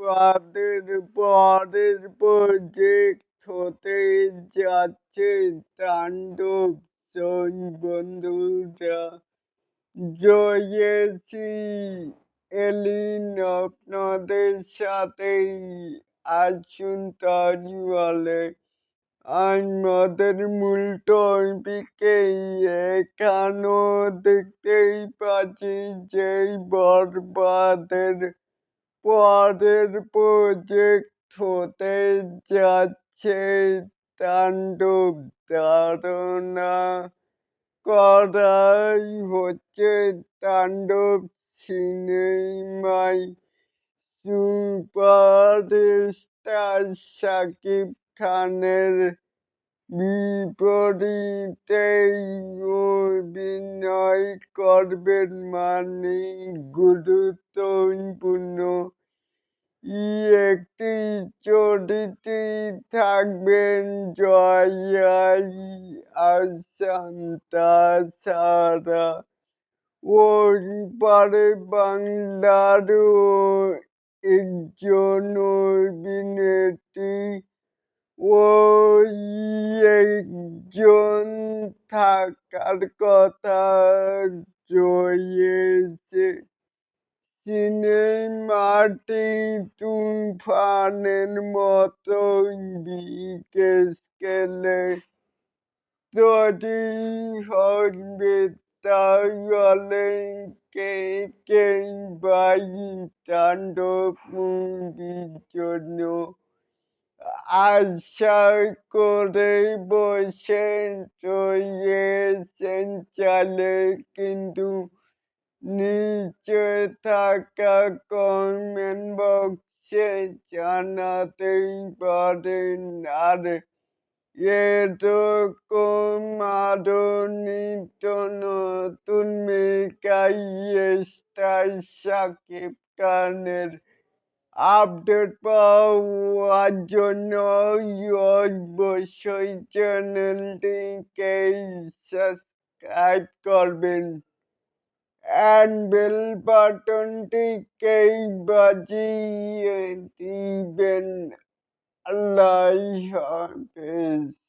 পদের পরের প্রজেক্ট হতে যাচ্ছে তাণ্ডব। বন্ধুরা, জয়েছি এলিন আপনাদের সাথেই। আসুন তাজওয়ালে আমাদের মূল টপিকে। এখানেও দেখতেই পাচ্ছি যে বরবাদের পরের প্রজেক্ট হতে যাচ্ছে তাণ্ডব। ধারণা করাই হচ্ছে তাণ্ডব সিনেমায় সুপারস্টার শাকিব খানের বিপরীতে অভিনয় করবেন মানিক। গুরুত্বপূর্ণ একটি চরিত্রে থাকবেন জয়াই আহসান। তাছাড়া ওই পারে বাংলারও একজন অভিনেত্রী ওই একজন থাকার কথা রয়েছে। সিনেমাটি তুফানের মতো বিগ স্কেলে তৈরি হবে। তাহলে কে ভাই তাণ্ডব মুভির জন্য আশা করে বসে রয়েছেন, চাইলে কিন্তু নিচে থাকা কমেন্ট বক্সে জানাতেই পারেন। আর এরকম আরো নিত্য নতুন মেগা স্টার শাকিব খানের আপডেট পাওয়ার জন্য অবশ্যই চ্যানেলটিকে সাবস্ক্রাইব করবেন and বেল বাটনটিকে বাজিয়ে দিবেন। আল্লাহ হাফেজ।